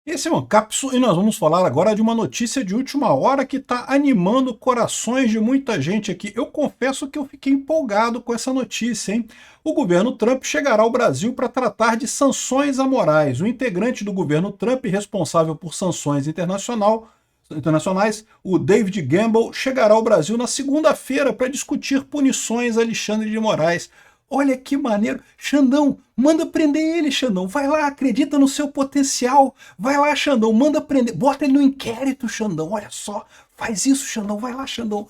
Esse é o Ancapsu e nós vamos falar agora de uma notícia de última hora que está animando corações de muita gente aqui. Eu confesso que eu fiquei empolgado com essa notícia, hein? O governo Trump chegará ao Brasil para tratar de sanções amorais. O integrante do governo Trump, responsável por sanções internacionais, o David Gamble, chegará ao Brasil na segunda-feira para discutir punições a Alexandre de Moraes. Olha que maneiro. Xandão, manda prender ele, Xandão. Vai lá, acredita no seu potencial. Vai lá, Xandão, manda prender. Bota ele no inquérito, Xandão. Olha só, faz isso, Xandão. Vai lá, Xandão.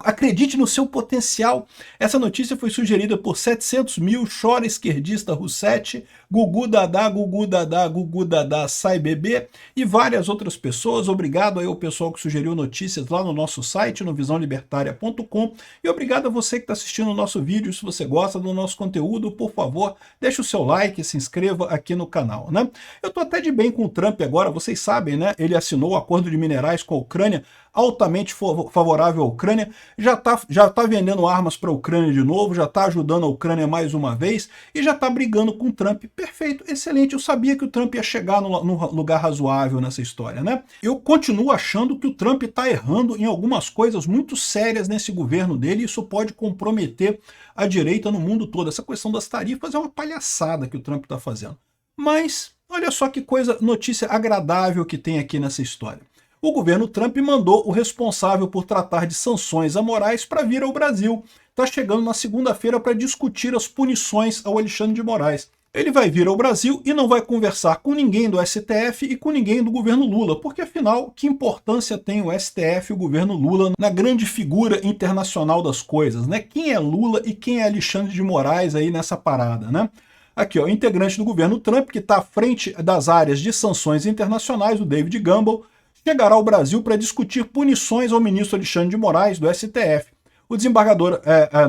Acredite no seu potencial. Essa notícia foi sugerida por 700 mil, chora esquerdista Roussetti, Gugu Dadá, Gugu Dadá, Gugu Dadá, sai bebê e várias outras pessoas. Obrigado aí ao pessoal que sugeriu notícias lá no nosso site, no visãolibertaria.com, e obrigado a você que está assistindo o nosso vídeo. Se você gosta do nosso conteúdo, por favor, deixa o seu like e se inscreva aqui no canal, né? Eu tô até de bem com o Trump agora, vocês sabem, né? Ele assinou o acordo de minerais com a Ucrânia, altamente favorável à Ucrânia, já tá vendendo armas para a Ucrânia de novo, já está ajudando a Ucrânia mais uma vez e já está brigando com o Trump. Perfeito, excelente. Eu sabia que o Trump ia chegar no lugar razoável nessa história, né? Eu continuo achando que o Trump está errando em algumas coisas muito sérias nesse governo dele e isso pode comprometer a direita no mundo todo. Essa questão das tarifas é uma palhaçada que o Trump está fazendo. Mas olha só que coisa, notícia agradável que tem aqui nessa história. O governo Trump mandou o responsável por tratar de sanções amorais para vir ao Brasil. Está chegando na segunda-feira para discutir as punições ao Alexandre de Moraes. Ele vai vir ao Brasil e não vai conversar com ninguém do STF e com ninguém do governo Lula, porque afinal, que importância tem o STF e o governo Lula na grande figura internacional das coisas, né? Quem é Lula e quem é Alexandre de Moraes aí nessa parada, né? Aqui, ó, integrante do governo Trump, que está à frente das áreas de sanções internacionais, o David Gamble, chegará ao Brasil para discutir punições ao ministro Alexandre de Moraes, do STF. O desembargador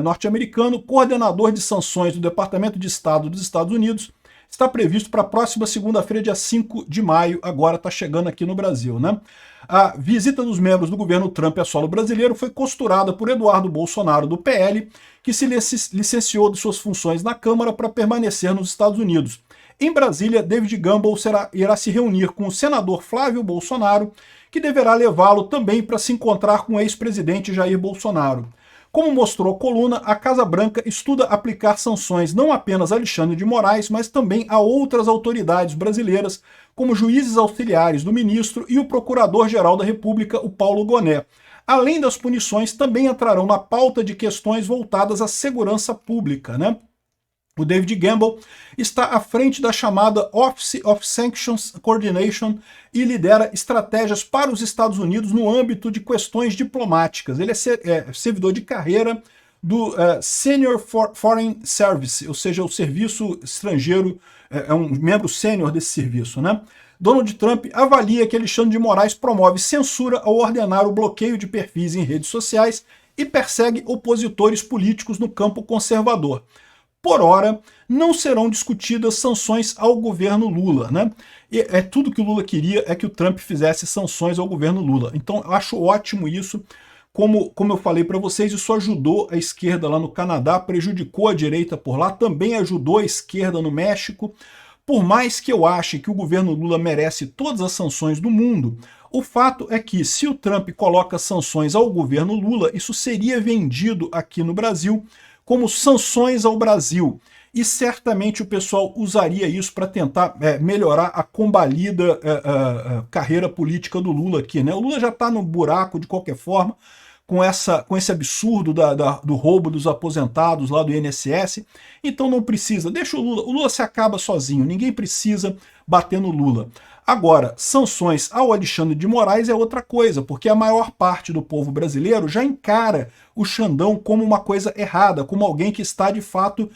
norte-americano, coordenador de sanções do Departamento de Estado dos Estados Unidos, está previsto para a próxima segunda-feira, dia 5 de maio, agora está chegando aqui no Brasil, né? A visita dos membros do governo Trump a solo brasileiro foi costurada por Eduardo Bolsonaro, do PL, que se licenciou de suas funções na Câmara para permanecer nos Estados Unidos. Em Brasília, David Gamble irá se reunir com o senador Flávio Bolsonaro, que deverá levá-lo também para se encontrar com o ex-presidente Jair Bolsonaro. Como mostrou a coluna, a Casa Branca estuda aplicar sanções não apenas a Alexandre de Moraes, mas também a outras autoridades brasileiras, como juízes auxiliares do ministro e o Procurador-Geral da República, o Paulo Gonet. Além das punições, também entrarão na pauta de questões voltadas à segurança pública, né? O David Gamble está à frente da chamada Office of Sanctions Coordination e lidera estratégias para os Estados Unidos no âmbito de questões diplomáticas. Ele é servidor de carreira do Senior Foreign Service, ou seja, o serviço estrangeiro, é um membro sênior desse serviço, né? Donald Trump avalia que Alexandre de Moraes promove censura ao ordenar o bloqueio de perfis em redes sociais e persegue opositores políticos no campo conservador. Por hora, não serão discutidas sanções ao governo Lula, né? E tudo que o Lula queria é que o Trump fizesse sanções ao governo Lula. Então, eu acho ótimo isso. Como eu falei para vocês, isso ajudou a esquerda lá no Canadá, prejudicou a direita por lá, também ajudou a esquerda no México. Por mais que eu ache que o governo Lula merece todas as sanções do mundo, o fato é que se o Trump coloca sanções ao governo Lula, isso seria vendido aqui no Brasil como sanções ao Brasil. E certamente o pessoal usaria isso para tentar melhorar a combalida carreira política do Lula aqui, né? O Lula já está no buraco de qualquer forma, com esse absurdo do roubo dos aposentados lá do INSS, então não precisa, deixa o Lula se acaba sozinho, ninguém precisa bater no Lula. Agora, sanções ao Alexandre de Moraes é outra coisa, porque a maior parte do povo brasileiro já encara o Xandão como uma coisa errada, como alguém que está, de fato,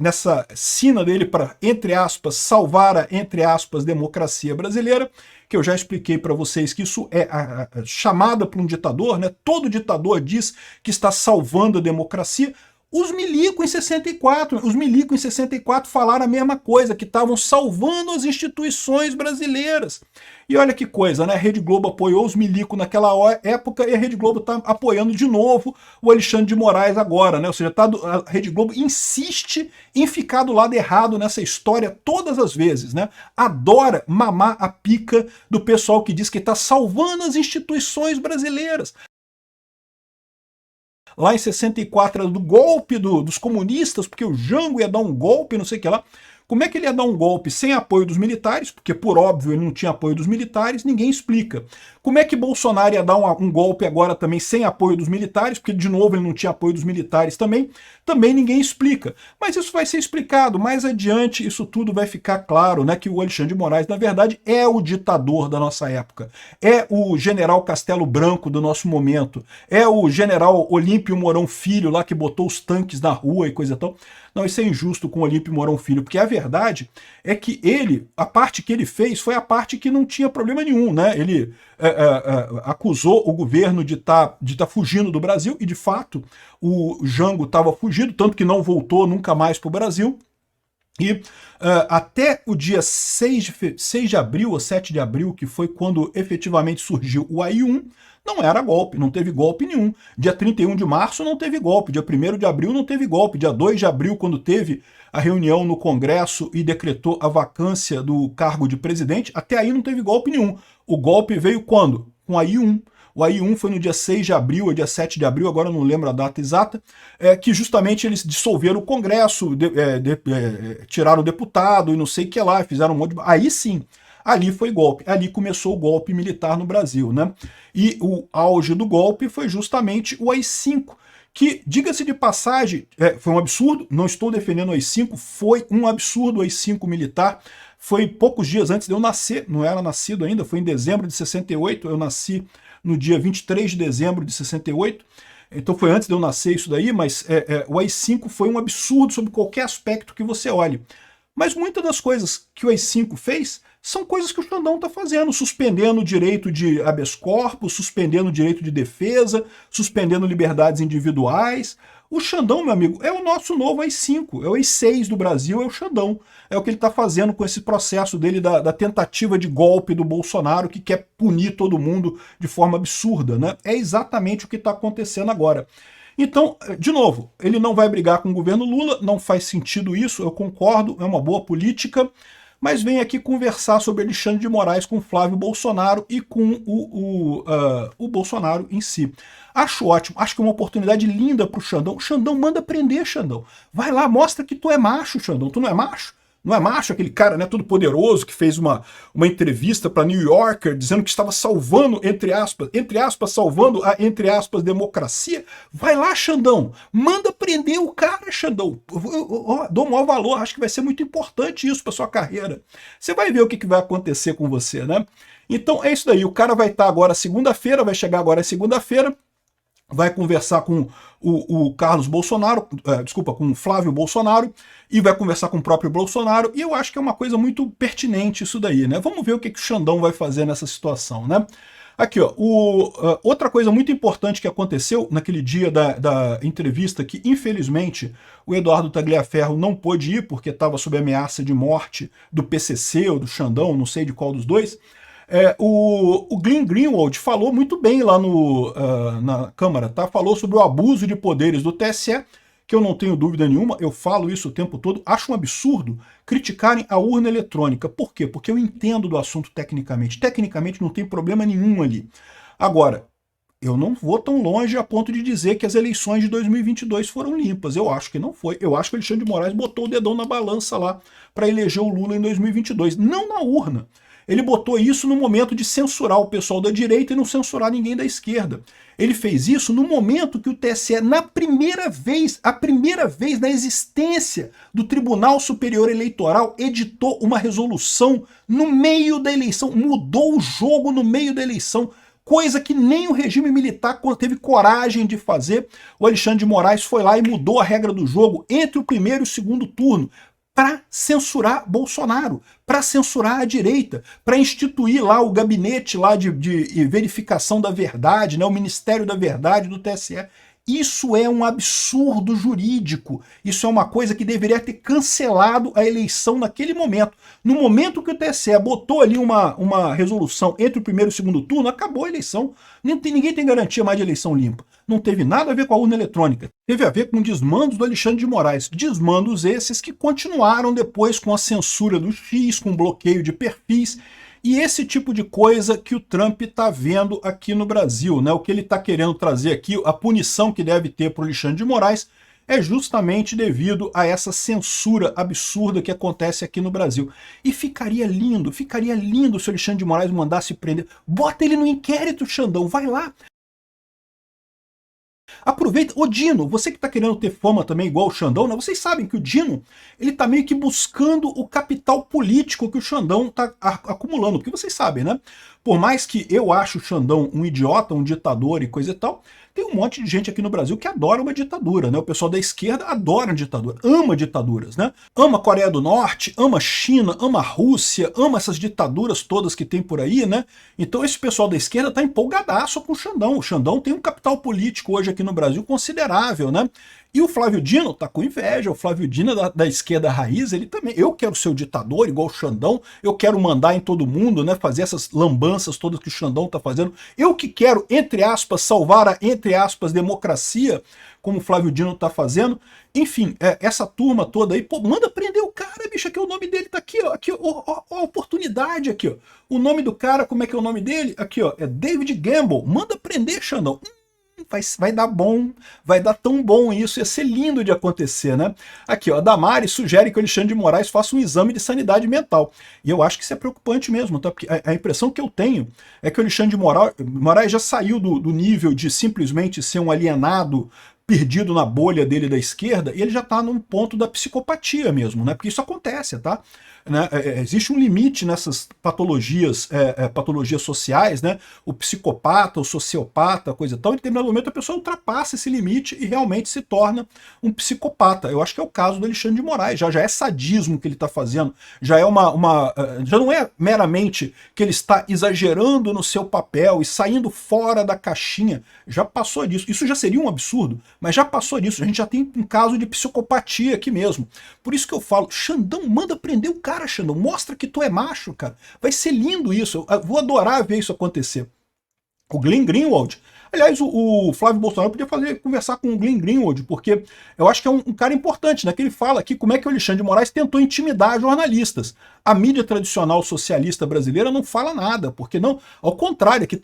nessa sina dele para, entre aspas, salvar a, entre aspas, democracia brasileira, que eu já expliquei para vocês que isso é a chamada para um ditador, né? Todo ditador diz que está salvando a democracia. Os milicos em 64, os milicos em 64 falaram a mesma coisa, que estavam salvando as instituições brasileiras. E olha que coisa, né? A Rede Globo apoiou os milicos naquela época e a Rede Globo está apoiando de novo o Alexandre de Moraes agora, né? Ou seja, a Rede Globo insiste em ficar do lado errado nessa história todas as vezes, né? Adora mamar a pica do pessoal que diz que está salvando as instituições brasileiras. Lá em 64 era do golpe dos comunistas, porque o Jango ia dar um golpe, não sei o que lá. Como é que ele ia dar um golpe sem apoio dos militares? Porque, por óbvio, ele não tinha apoio dos militares, ninguém explica. Como é que Bolsonaro ia dar um golpe agora também sem apoio dos militares? Porque, de novo, ele não tinha apoio dos militares também. Também ninguém explica. Mas isso vai ser explicado. Mais adiante, isso tudo vai ficar claro, né? Que o Alexandre de Moraes, na verdade, é o ditador da nossa época. É o general Castelo Branco do nosso momento. É o general Olímpio Mourão Filho, lá que botou os tanques na rua e coisa e tal. Não, isso é injusto com o Olímpio Mourão Filho, porque a verdade é que a parte que ele fez foi a parte que não tinha problema nenhum, né? Ele acusou o governo de tá fugindo do Brasil, e de fato o Jango estava fugido, tanto que não voltou nunca mais para o Brasil. E até o dia 6 de abril ou 7 de abril, que foi quando efetivamente surgiu o AI-1, não era golpe, não teve golpe nenhum. Dia 31 de março não teve golpe, dia 1º de abril não teve golpe, dia 2 de abril, quando teve a reunião no Congresso e decretou a vacância do cargo de presidente, até aí não teve golpe nenhum. O golpe veio quando? Com a AI-1. O AI-1 foi no dia 6 de abril ou dia 7 de abril, agora eu não lembro a data exata, que justamente eles dissolveram o Congresso, tiraram o deputado e não sei o que lá, fizeram um monte de... Aí sim, ali foi golpe, ali começou o golpe militar no Brasil, né? E o auge do golpe foi justamente o AI-5, que, diga-se de passagem, foi um absurdo, não estou defendendo o AI-5, foi um absurdo o AI-5 militar. Foi poucos dias antes de eu nascer, não era nascido ainda, foi em dezembro de 68, eu nasci no dia 23 de dezembro de 68, então foi antes de eu nascer isso daí, mas o AI-5 foi um absurdo sob qualquer aspecto que você olhe. Mas muitas das coisas que o AI-5 fez são coisas que o Xandão está fazendo, suspendendo o direito de habeas corpus, suspendendo o direito de defesa, suspendendo liberdades individuais. O Xandão, meu amigo, é o nosso novo AI-5, é o AI-6 do Brasil, é o Xandão. É o que ele está fazendo com esse processo dele da tentativa de golpe do Bolsonaro, que quer punir todo mundo de forma absurda, né? É exatamente o que está acontecendo agora. Então, de novo, ele não vai brigar com o governo Lula, não faz sentido isso, eu concordo, é uma boa política, mas vem aqui conversar sobre Alexandre de Moraes com Flávio Bolsonaro e com o Bolsonaro em si. Acho ótimo, acho que é uma oportunidade linda para o Xandão. Xandão, manda prender, Xandão. Vai lá, mostra que tu é macho, Xandão. Tu não é macho? Não é macho aquele cara, né, todo poderoso, que fez uma entrevista para New Yorker dizendo que estava salvando, entre aspas, salvando a, entre aspas, democracia? Vai lá, Xandão, manda prender o cara, Xandão. Eu dou o maior valor, acho que vai ser muito importante isso para sua carreira. Você vai ver o que vai acontecer com você, né? Então é isso daí, o cara vai estar agora segunda-feira, vai chegar agora segunda-feira, vai conversar com o Carlos Bolsonaro, com o Flávio Bolsonaro, e vai conversar com o próprio Bolsonaro, e eu acho que é uma coisa muito pertinente isso daí, né? Vamos ver o que o Xandão vai fazer nessa situação, né? Aqui, ó, outra coisa muito importante que aconteceu naquele dia da entrevista, que infelizmente o Eduardo Tagliaferro não pôde ir, porque estava sob ameaça de morte do PCC ou do Xandão, não sei de qual dos dois. O Glenn Greenwald falou muito bem lá na Câmara, tá? Falou sobre o abuso de poderes do TSE, que eu não tenho dúvida nenhuma, eu falo isso o tempo todo, acho um absurdo criticarem a urna eletrônica. Por quê? Porque eu entendo do assunto tecnicamente. Tecnicamente não tem problema nenhum ali. Agora, eu não vou tão longe a ponto de dizer que as eleições de 2022 foram limpas. Eu acho que não foi. Eu acho que o Alexandre de Moraes botou o dedão na balança lá para eleger o Lula em 2022. Não na urna. Ele botou isso no momento de censurar o pessoal da direita e não censurar ninguém da esquerda. Ele fez isso no momento que o TSE, a primeira vez na existência do Tribunal Superior Eleitoral, editou uma resolução no meio da eleição, mudou o jogo no meio da eleição, coisa que nem o regime militar teve coragem de fazer. O Alexandre de Moraes foi lá e mudou a regra do jogo entre o primeiro e o segundo turno, para censurar Bolsonaro, para censurar a direita, para instituir lá o gabinete lá de verificação da verdade, né, o Ministério da Verdade do TSE. Isso é um absurdo jurídico. Isso é uma coisa que deveria ter cancelado a eleição naquele momento. No momento que o TSE botou ali uma resolução entre o primeiro e o segundo turno, acabou a eleição. Ninguém tem garantia mais de eleição limpa. Não teve nada a ver com a urna eletrônica. Teve a ver com desmandos do Alexandre de Moraes. Desmandos esses que continuaram depois com a censura do X, com bloqueio de perfis. E esse tipo de coisa que o Trump está vendo aqui no Brasil, né? O que ele está querendo trazer aqui, a punição que deve ter para o Alexandre de Moraes, é justamente devido a essa censura absurda que acontece aqui no Brasil. E ficaria lindo se o Alexandre de Moraes mandasse prender. Bota ele no inquérito, Xandão, vai lá. Aproveita. Ô Dino, você que está querendo ter fama também igual o Xandão, né? Vocês sabem que o Dino, ele tá meio que buscando o capital político que o Xandão tá acumulando, porque vocês sabem, né? Por mais que eu ache o Xandão um idiota, um ditador e coisa e tal, tem um monte de gente aqui no Brasil que adora uma ditadura, né? O pessoal da esquerda adora ditadura, ama ditaduras, né? Ama a Coreia do Norte, ama a China, ama a Rússia, ama essas ditaduras todas que tem por aí, né? Então esse pessoal da esquerda tá empolgadaço com o Xandão. O Xandão tem um capital político hoje aqui no Brasil considerável, né? E o Flávio Dino tá com inveja, o Flávio Dino da esquerda raiz, ele também, eu quero ser o ditador igual o Xandão, eu quero mandar em todo mundo, né, fazer essas lambanças todas que o Xandão tá fazendo, eu que quero, entre aspas, salvar a, entre aspas, democracia, como o Flávio Dino tá fazendo. Enfim, essa turma toda aí, pô, manda prender o cara, bicho, aqui o nome dele tá aqui, ó, a oportunidade aqui, ó. O nome do cara, como é que é o nome dele? Aqui, ó, é David Gamble, manda prender, Xandão. Vai dar bom, vai dar tão bom isso, ia ser lindo de acontecer, né? Aqui, ó, a Damari sugere que o Alexandre de Moraes faça um exame de sanidade mental. E eu acho que isso é preocupante mesmo, tá? Porque a impressão que eu tenho é que o Alexandre de Moraes já saiu do nível de simplesmente ser um alienado perdido na bolha dele da esquerda, e ele já está num ponto da psicopatia mesmo, né? Porque isso acontece, tá? Né? Existe um limite nessas patologias, patologias sociais, né? O psicopata, o sociopata, coisa e tal, em determinado momento a pessoa ultrapassa esse limite e realmente se torna um psicopata. Eu acho que é o caso do Alexandre de Moraes, já é sadismo que ele está fazendo, já é já não é meramente que ele está exagerando no seu papel e saindo fora da caixinha, já passou disso. Isso já seria um absurdo, mas já passou disso, a gente já tem um caso de psicopatia aqui mesmo. Por isso que eu falo, Xandão, manda prender o cara, Xandão, mostra que tu é macho, cara. Vai ser lindo isso, eu vou adorar ver isso acontecer. O Glenn Greenwald, aliás, o Flávio Bolsonaro podia conversar com o Glenn Greenwald, porque eu acho que é um cara importante, né? Que ele fala aqui como é que o Alexandre de Moraes tentou intimidar jornalistas. A mídia tradicional socialista brasileira não fala nada, porque não, ao contrário, aqui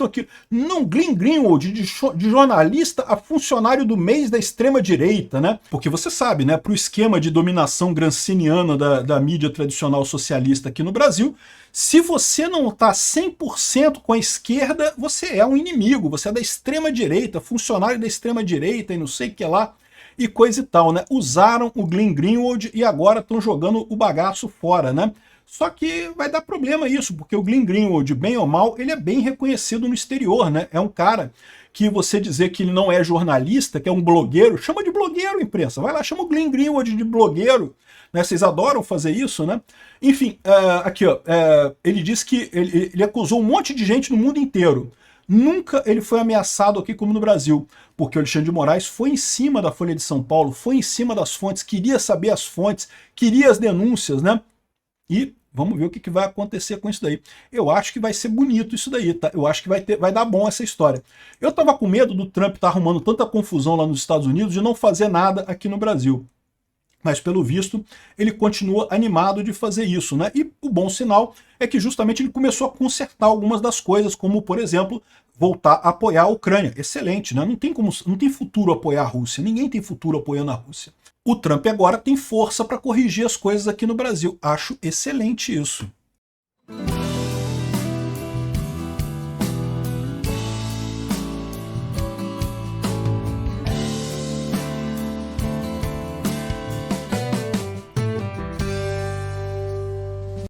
não, Glenn Greenwald, de jornalista a funcionário do mês da extrema-direita, né? Porque você sabe, né, para o esquema de dominação granciniana da mídia tradicional socialista aqui no Brasil, se você não está 100% com a esquerda, você é um inimigo, você é da extrema-direita, funcionário da extrema-direita e não sei o que lá, e coisa e tal, né? Usaram o Glenn Greenwald e agora estão jogando o bagaço fora, né? Só que vai dar problema isso, porque o Glenn Greenwald, bem ou mal, ele é bem reconhecido no exterior, né? É um cara que você dizer que ele não é jornalista, que é um blogueiro, chama de blogueiro, imprensa. Vai lá, chama o Glenn Greenwald de blogueiro, né? Vocês adoram fazer isso, né? Enfim, aqui, ó, ele disse que ele acusou um monte de gente no mundo inteiro. Nunca ele foi ameaçado aqui como no Brasil, porque o Alexandre de Moraes foi em cima da Folha de São Paulo, foi em cima das fontes, queria saber as fontes, queria as denúncias, né? E vamos ver o que vai acontecer com isso daí. Eu acho que vai ser bonito isso daí, tá? Eu acho que vai dar bom essa história. Eu tava com medo do Trump estar arrumando tanta confusão lá nos Estados Unidos de não fazer nada aqui no Brasil. Mas, pelo visto, ele continua animado de fazer isso, né? E o bom sinal é que justamente ele começou a consertar algumas das coisas, como, por exemplo, voltar a apoiar a Ucrânia. Excelente, né? Não tem futuro apoiar a Rússia. Ninguém tem futuro apoiando a Rússia. O Trump agora tem força para corrigir as coisas aqui no Brasil. Acho excelente isso.